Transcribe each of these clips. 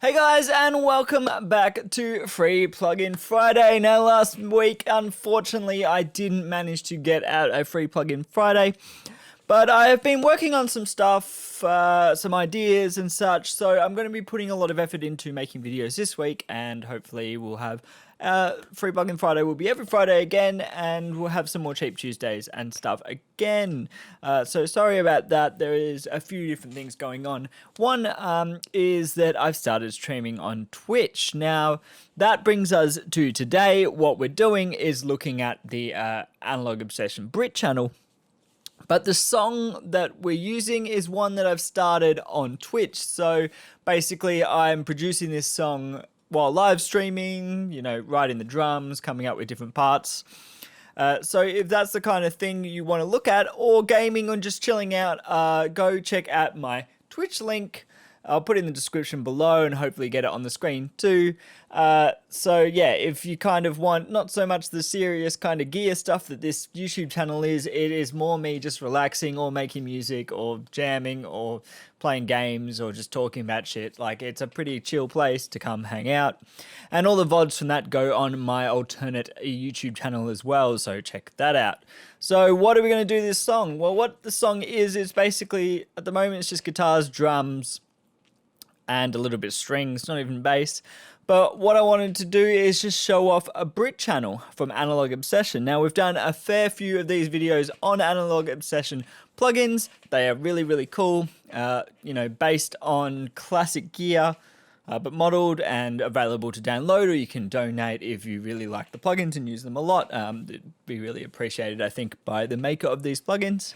Hey guys, and welcome back to Free Plugin Friday. Now last week, unfortunately, I didn't manage to get out a Free Plugin Friday, but I have been working on some stuff, some ideas and such, so I'm going to be putting a lot of effort into making videos this week, and hopefully we'll have Free Plugin Friday will be every Friday again, and we'll have some more Cheap Tuesdays and stuff again. So sorry about that. There is a few different things going on. One is that I've started streaming on Twitch. Now, that brings us to today. What we're doing is looking at the Analog Obession Brit Channel. But the song that we're using is one that I've started on Twitch. So basically, I'm producing this song while live streaming, you know, writing the drums, coming up with different parts. So if that's the kind of thing you want to look at, or gaming or just chilling out, go check out my Twitch link. I'll put it in the description below and hopefully get it on the screen too. So yeah, if you kind of want not so much the serious kind of gear stuff that this YouTube channel is, it is more me just relaxing or making music or jamming or playing games or just talking about shit. Like, it's a pretty chill place to come hang out. And all the VODs from that go on my alternate YouTube channel as well, so check that out. So what are we going to do this song? Well, what the song is basically, at the moment, it's just guitars, drums, and a little bit of strings, not even bass. But what I wanted to do is just show off a Brit channel from Analog Obession. Now, we've done a fair few of these videos on Analog Obession plugins. They are really, really cool, you know, based on classic gear, but modeled and available to download, or you can donate if you really like the plugins and use them a lot. It'd be really appreciated, I think, by the maker of these plugins.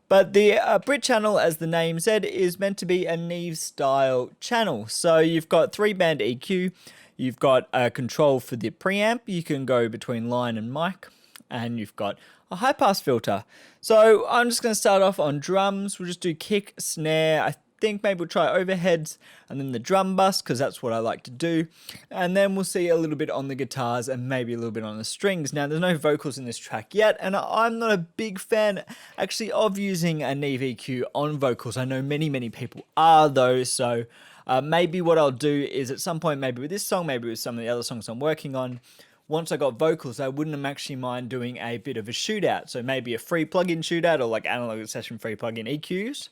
But the Brit channel, as the name said, is meant to be a Neve style channel. So you've got 3-band EQ, you've got a control for the preamp, you can go between line and mic, and you've got a high pass filter. So I'm just going to start off on drums. We'll just do kick, snare, I think maybe we'll try overheads and then the drum bus, because that's what I like to do, and then we'll see a little bit on the guitars and maybe a little bit on the strings. Now, there's no vocals in this track yet, and I'm not a big fan actually of using a Neve EQ on vocals. I know many people are though, so maybe what I'll do is at some point, maybe with this song, maybe with some of the other songs I'm working on, once I got vocals, I wouldn't actually mind doing a bit of a shootout. So maybe a free plugin shootout, or like Analog Obession free plugin EQs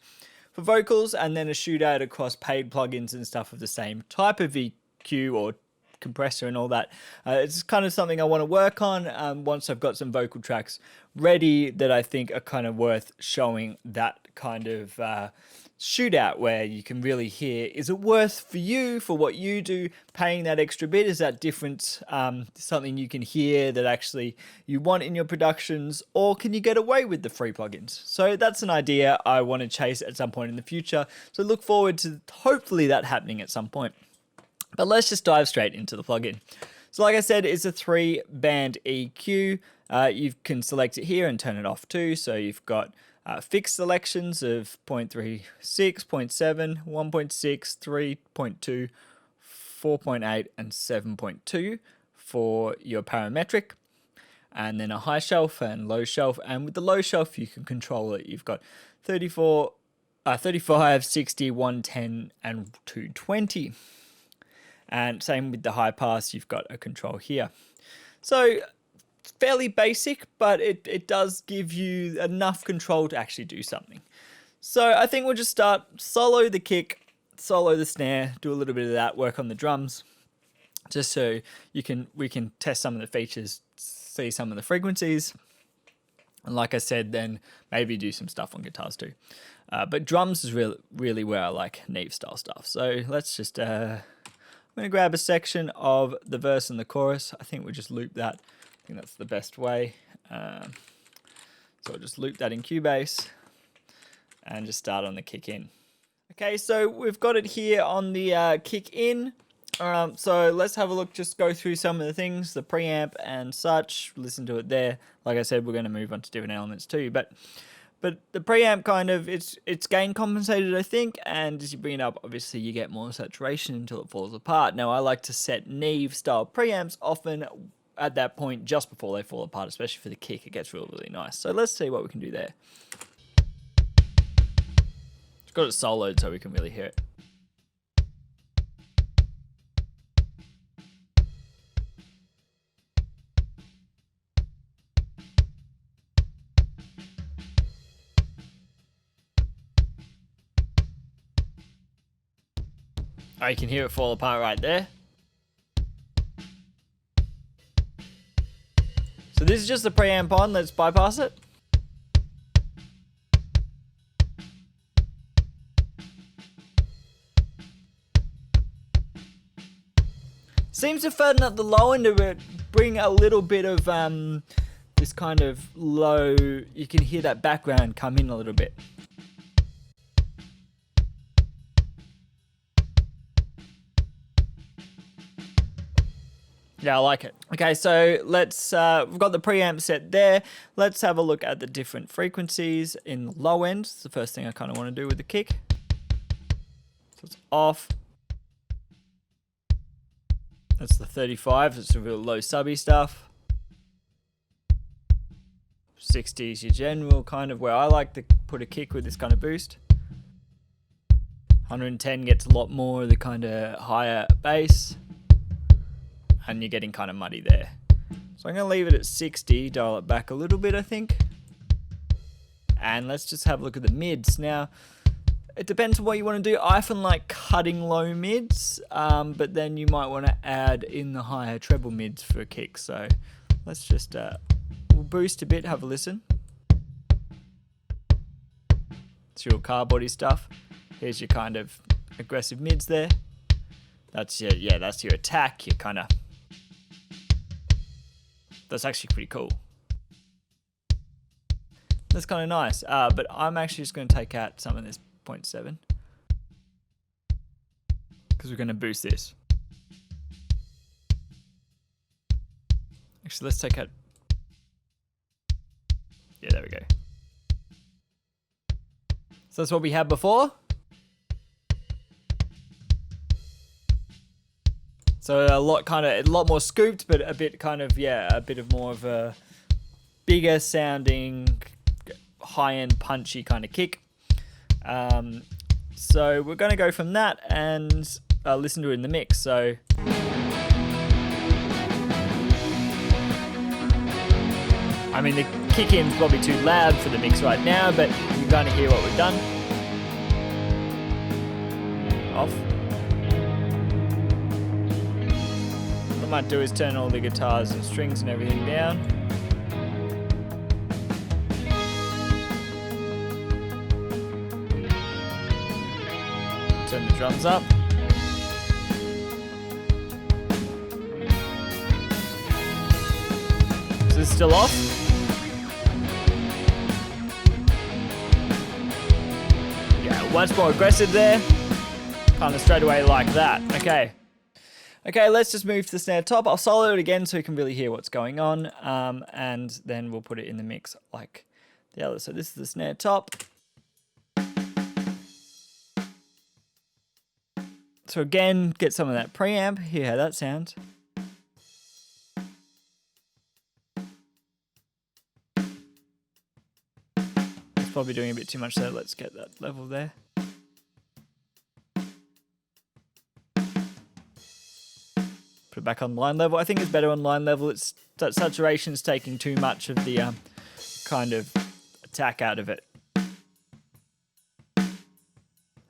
for vocals, and then a shootout across paid plugins and stuff of the same type of EQ or compressor and all that. It's kind of something I want to work on once I've got some vocal tracks ready that I think are kind of worth showing that kind of shootout, where you can really hear, is it worth for you, for what you do, paying that extra bit? Is that different, something you can hear that actually you want in your productions, or can you get away with the free plugins? So that's an idea I want to chase at some point in the future, so look forward to hopefully that happening at some point. But let's just dive straight into the plugin. So like I said, it's a 3-band EQ. You can select it here and turn it off too. So you've got fixed selections of 0.36, 0.7, 1.6, 3.2, 4.8, and 7.2 for your parametric. And then a high shelf and low shelf. And with the low shelf, you can control it. You've got 35, 60, 110, and 220. And same with the high pass, you've got a control here. So it's fairly basic, but it does give you enough control to actually do something. So I think we'll just start solo the kick, solo the snare, do a little bit of that, work on the drums, just so we can test some of the features, see some of the frequencies. And like I said, then maybe do some stuff on guitars too. But drums is really where I like Neve style stuff. So let's just I'm going to grab a section of the verse and the chorus. I think we'll just loop that. I think that's the best way. So I'll just loop that in Cubase and just start on the kick in. Okay, so we've got it here on the kick in. So let's have a look, just go through some of the things, the preamp and such, listen to it there. Like I said, we're going to move on to different elements too, but the preamp kind of, it's gain compensated, I think, and as you bring it up, obviously you get more saturation until it falls apart. Now, I like to set Neve style preamps often at that point just before they fall apart, especially for the kick. It gets really nice. So let's see what we can do there. It's got it soloed so we can really hear it. Oh, you can hear it fall apart right there. So this is just the preamp on. Let's bypass it. Seems to fatten up the low end of it, bring a little bit of this kind of low, you can hear that background come in a little bit. Yeah, I like it. Okay, so let's, we've got the preamp set there. Let's have a look at the different frequencies in the low end. It's the first thing I kind of want to do with the kick. So it's off. That's the 35, it's a real low subby stuff. 60 is your general kind of where I like to put a kick with this kind of boost. 110 gets a lot more of the kind of higher bass. And you're getting kind of muddy there. So I'm going to leave it at 60, dial it back a little bit, I think. And let's just have a look at the mids. Now, it depends on what you want to do. I often like cutting low mids, but then you might want to add in the higher treble mids for a kick. So let's just, we'll boost a bit, have a listen. It's your car body stuff. Here's your kind of aggressive mids there. That's your, yeah, that's your attack, your kind of, that's actually pretty cool. That's kind of nice, but I'm actually just going to take out some of this 0.7 because we're going to boost this. Actually, let's take out, yeah, there we go. So that's what we had before. So a lot more scooped, but a bit kind of, yeah, a bit of more of a bigger sounding, high-end punchy kind of kick. So we're going to go from that and listen to it in the mix. So I mean, the kick in's probably too loud for the mix right now, but you're going to hear what we've done. Off. What I might do is turn all the guitars and strings and everything down. Turn the drums up. Is this still off? Yeah, once more aggressive there. Kind of straight away like that. Okay. Okay, let's just move to the snare top. I'll solo it again so you can really hear what's going on. And then we'll put it in the mix like the other. So this is the snare top. So again, get some of that preamp. Hear how that sounds. It's probably doing a bit too much there. Let's get that level there. Put it back on line level. I think it's better on line level. It's that saturation's taking too much of the kind of attack out of it.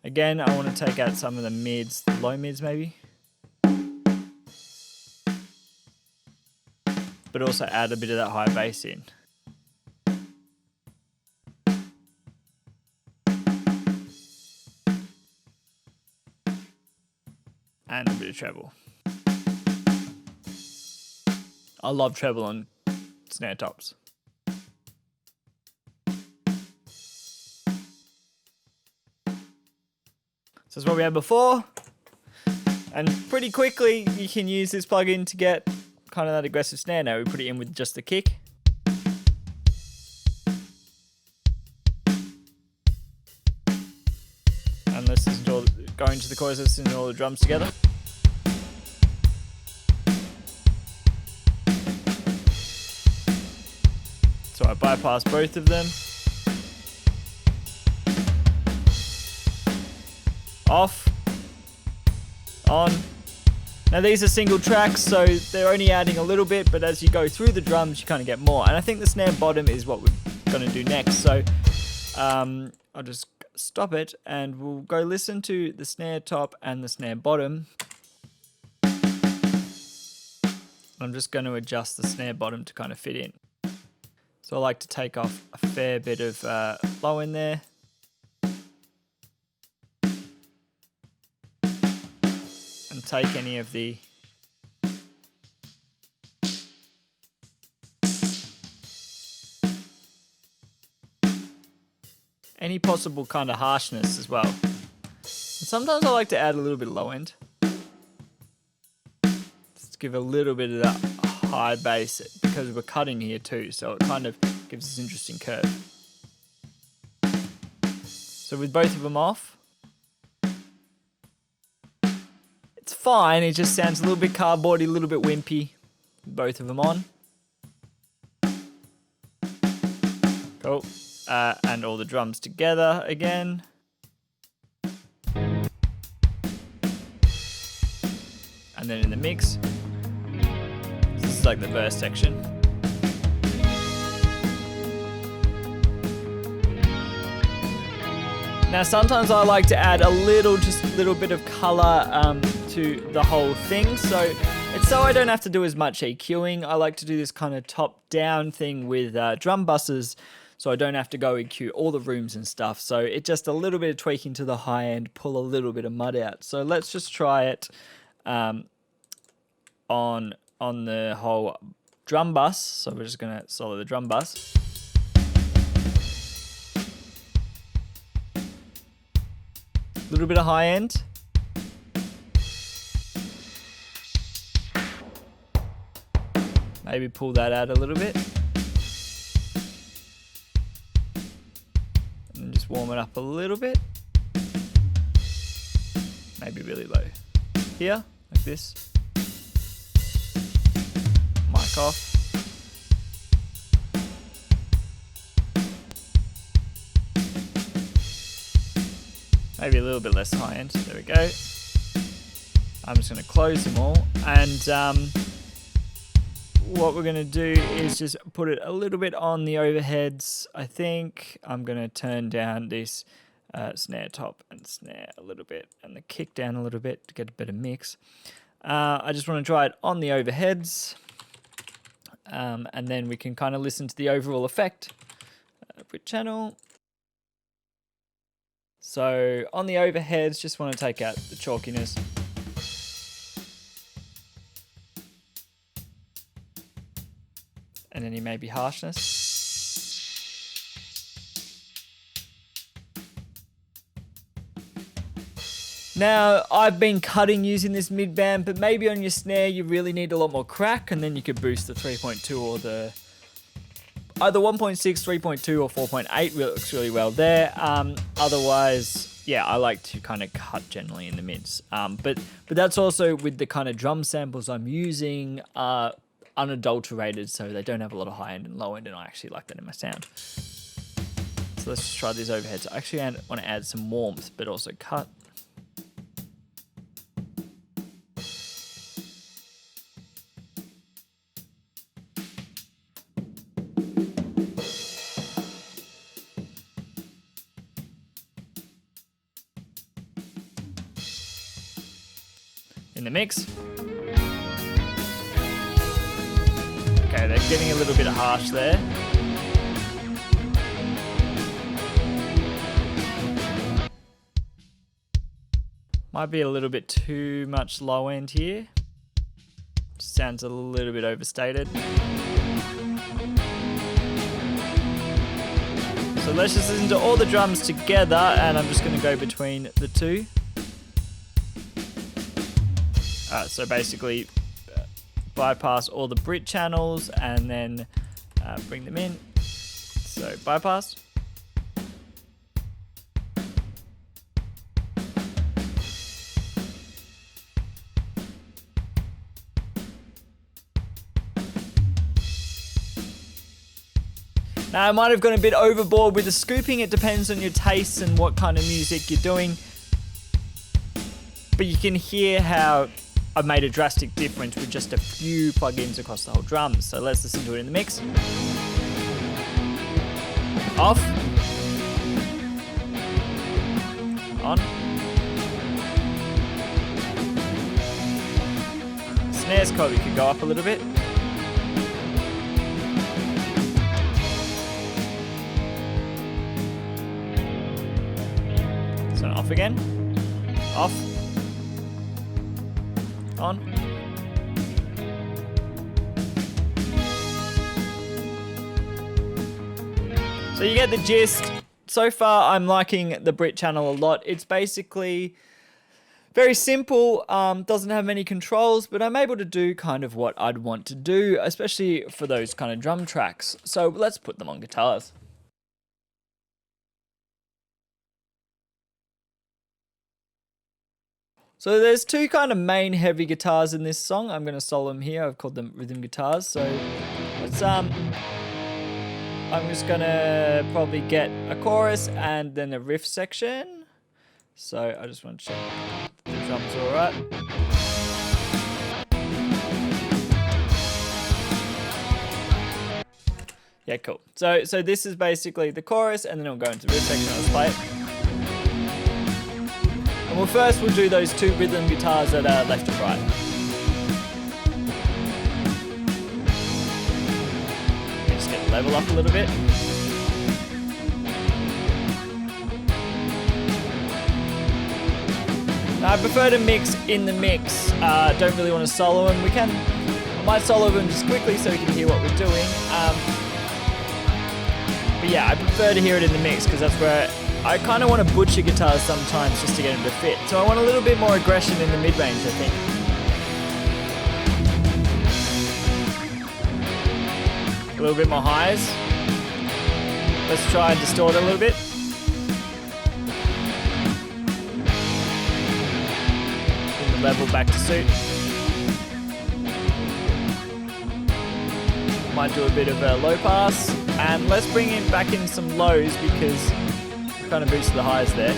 Again, I want to take out some of the mids, the low mids maybe. But also add a bit of that high bass in. And a bit of treble. I love treble on snare tops. So that's what we had before. And pretty quickly you can use this plugin to get kind of that aggressive snare. Now we put it in with just the kick. And let's listen to all, go into the chorus, listen to all the drums together. So I bypass both of them. Off. On. Now these are single tracks, so they're only adding a little bit, but as you go through the drums, you kind of get more. And I think the snare bottom is what we're going to do next. So I'll just stop it and we'll go listen to the snare top and the snare bottom. I'm just going to adjust the snare bottom to kind of fit in. So I like to take off a fair bit of low in there. And take any of the possible kind of harshness as well. And sometimes I like to add a little bit of low end. Just give a little bit of that high bass because we're cutting here too, so it kind of gives this interesting curve. So with both of them off, it's fine, it just sounds a little bit cardboardy, a little bit wimpy. Both of them on. Cool. And all the drums together again. And then in the mix, this is like the verse section. Now sometimes I like to add just a little bit of color to the whole thing. So I don't have to do as much EQing. I like to do this kind of top-down thing with drum buses, so I don't have to go EQ all the rooms and stuff. So it's just a little bit of tweaking to the high end, pull a little bit of mud out. So let's just try it on the whole drum bus. So we're just gonna solo the drum bus. A little bit of high end. Maybe pull that out a little bit. And just warm it up a little bit. Maybe really low. Here, like this. Mic off. Maybe a little bit less high end. There we go. I'm just going to close them all. And what we're going to do is just put it a little bit on the overheads. I think I'm going to turn down this snare top and snare a little bit and the kick down a little bit to get a better mix. I just want to try it on the overheads. And then we can kind of listen to the overall effect. Brit channel. So on the overheads, just want to take out the chalkiness. And any maybe harshness. Now, I've been cutting using this mid band, but maybe on your snare you really need a lot more crack, and then you could boost the 3.2 or the either 1.6, 3.2 or 4.8 works really well there. Otherwise, yeah, I like to kind of cut generally in the mids. But that's also with the kind of drum samples I'm using unadulterated, so they don't have a lot of high end and low end, and I actually like that in my sound. So let's just try these overheads. I actually want to add some warmth, but also cut. In the mix. Okay, they're getting a little bit harsh there. Might be a little bit too much low end here. Sounds a little bit overstated. So let's just listen to all the drums together, and I'm just going to go between the two. So basically bypass all the Brit channels and then bring them in. So bypass. Now I might have gone a bit overboard with the scooping. It depends on your tastes and what kind of music you're doing. But you can hear how I've made a drastic difference with just a few plugins across the whole drums. So let's listen to it in the mix. Off. On. Snares probably could go up a little bit. So off again. Off. On. So you get the gist. So far, I'm liking the Brit channel a lot. It's basically very simple, doesn't have many controls, but I'm able to do kind of what I'd want to do, especially for those kind of drum tracks. So let's put them on guitars. So there's two kind of main heavy guitars in this song. I'm going to solo them here. I've called them rhythm guitars. So let's I'm just gonna probably get a chorus and then a riff section. So I just want to check the drums all right. Yeah, cool. So this is basically the chorus, and then we'll go into the riff section. Let's play it. And we'll do those two rhythm guitars that are left and right. Level up a little bit. Now I prefer to mix in the mix. Don't really want to solo them. I might solo them just quickly so we can hear what we're doing. But yeah, I prefer to hear it in the mix because that's where I kind of want to butcher guitars sometimes just to get them to fit. So I want a little bit more aggression in the mid-range, I think. A little bit more highs. Let's try and distort it a little bit. Bring the level back to suit. Might do a bit of a low pass. And let's bring it back in some lows because we kind of boosted the highs there.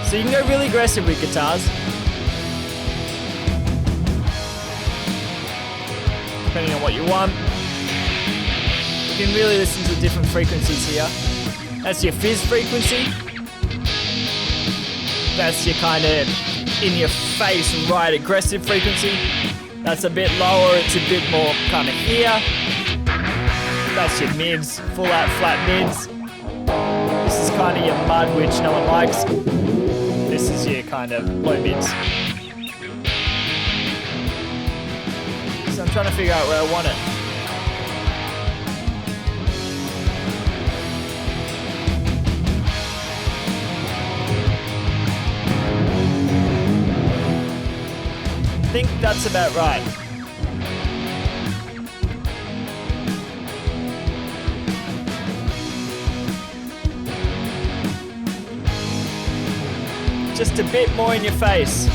So you can go really aggressive with guitars. Depending on what you want. You can really listen to different frequencies here. That's your fizz frequency. That's your kind of in your face, right, aggressive frequency. That's a bit lower, it's a bit more kind of here. That's your mids, full out flat mids. This is kind of your mud, which no one likes. This is your kind of low mids. I'm trying to figure out where I want it. I think that's about right. Just a bit more in your face.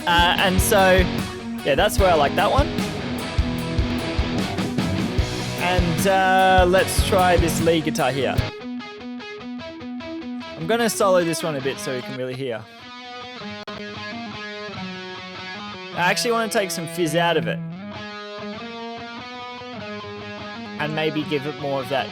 And so yeah, that's where I like that one. And let's try this lead guitar here. I'm going to solo this one a bit so you can really hear. I actually want to take some fizz out of it. And maybe give it more of that.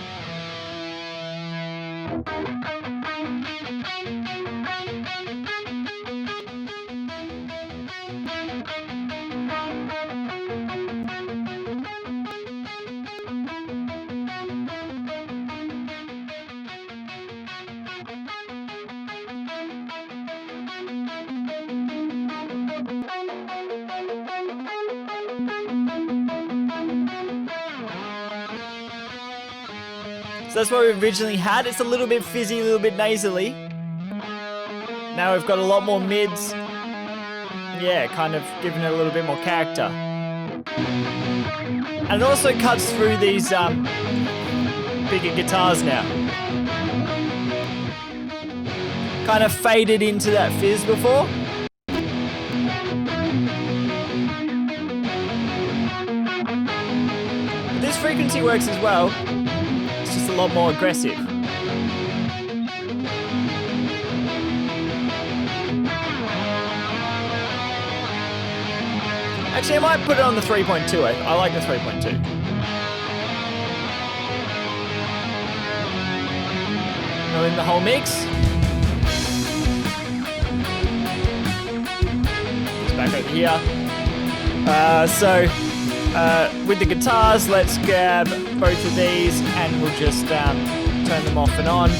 So that's what we originally had. It's a little bit fizzy, a little bit nasally. Now we've got a lot more mids. Yeah, kind of giving it a little bit more character. And it also cuts through these bigger guitars now. Kind of faded into that fizz before. But this frequency works as well. It's just a lot more aggressive. Actually, I might put it on the 3.2. I like the 3.2. BritChannel in the whole mix. It's back over here. With the guitars, let's grab both of these and we'll just turn them off and on.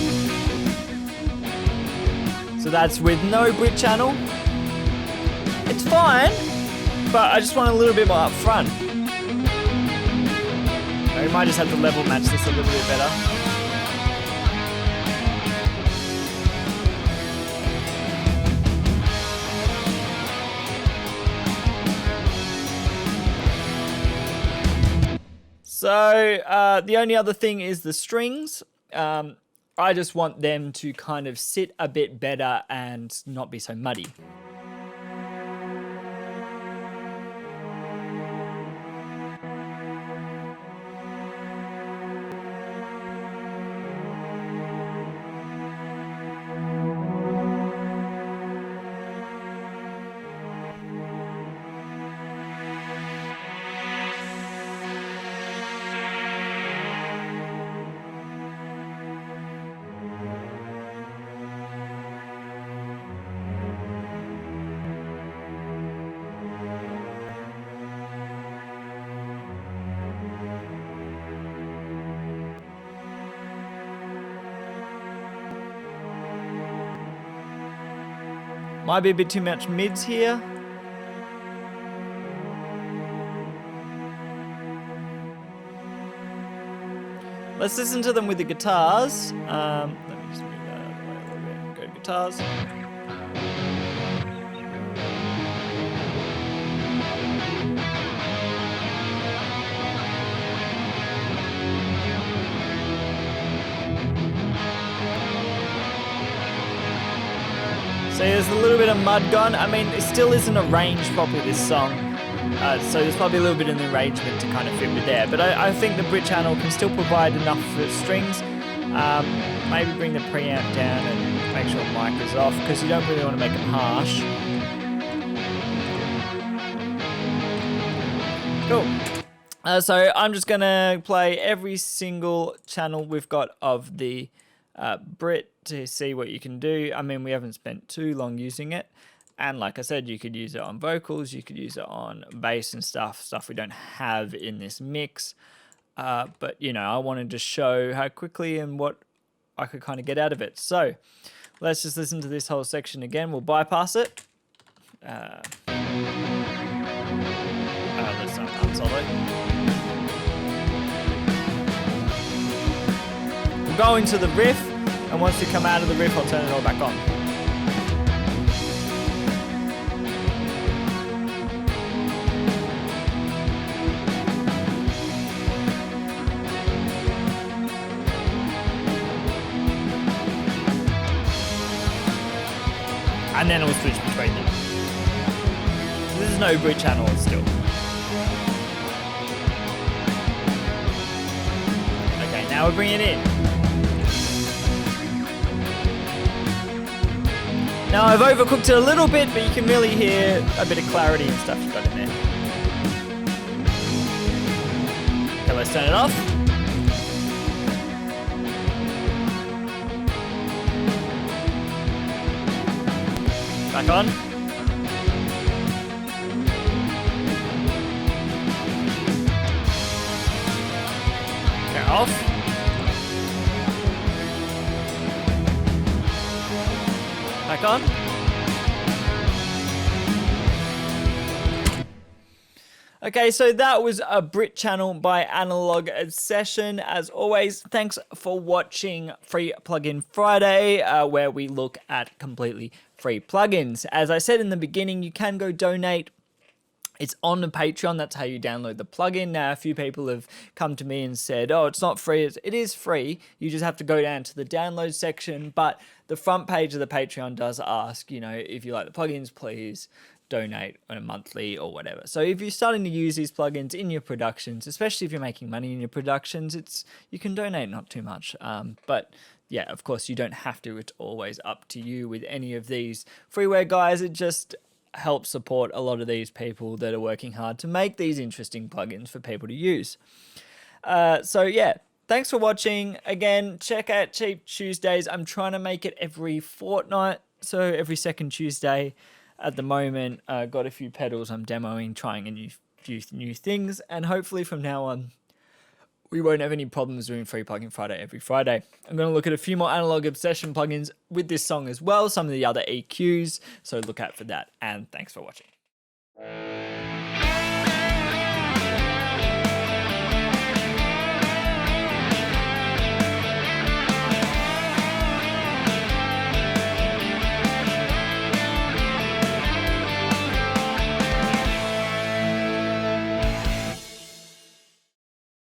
So that's with no BritChannel. It's fine, but I just want a little bit more up front. We might just have to level match this a little bit better. So the only other thing is the strings. I just want them to kind of sit a bit better and not be so muddy. Might be a bit too much mids here. Let's listen to them with the guitars. Let me just move that out of the way a little bit. Go to guitars. So there's a little bit of mud gone. I mean, it still isn't arranged properly, this song. So there's probably a little bit in the arrangement to kind of fit with there. But I think the BritChannel can still provide enough for strings. Maybe bring the preamp down and make sure the mic is off, because you don't really want to make it harsh. Cool. So I'm just going to play every single channel we've got of the Brit to see what you can do. I mean, we haven't spent too long using it, and like I said, you could use it on vocals, you could use it on bass and stuff we don't have in this mix, but you know, I wanted to show how quickly and what I could kind of get out of it. So let's just listen to this whole section again. We'll bypass it. Let's not solo. We'll go into the riff, and once you come out of the riff, I'll turn it all back on. And then it will switch between them. So this is no BritChannel still. Okay, now we bring it in. Now I've overcooked it a little bit, but you can really hear a bit of clarity and stuff you've got in there. Okay, let's turn it off. Back on. Okay, off. Back on. Okay, so that was a BritChannel by Analog Obsession. As always, thanks for watching Free Plugin Friday, where we look at completely free plugins. As I said in the beginning, you can go donate. It's on the Patreon. That's how you download the plugin. Now, a few people have come to me and said, oh, it's not free. It is free. You just have to go down to the download section. But the front page of the Patreon does ask, you know, if you like the plugins, please donate on a monthly or whatever. So if you're starting to use these plugins in your productions, especially if you're making money in your productions, you can donate not too much. But yeah, of course, you don't have to. It's always up to you with any of these freeware guys. It just help support a lot of these people that are working hard to make these interesting plugins for people to use. So yeah, thanks for watching. Again, check out Cheap Tuesdays. I'm trying to make it every fortnight, so every second Tuesday. At the moment, got a few pedals I'm demoing, trying a few new things, and hopefully from now on, we won't have any problems doing Free Plugin Friday every Friday. I'm going to look at a few more Analog Obsession plugins with this song as well, some of the other EQs, so look out for that, and thanks for watching.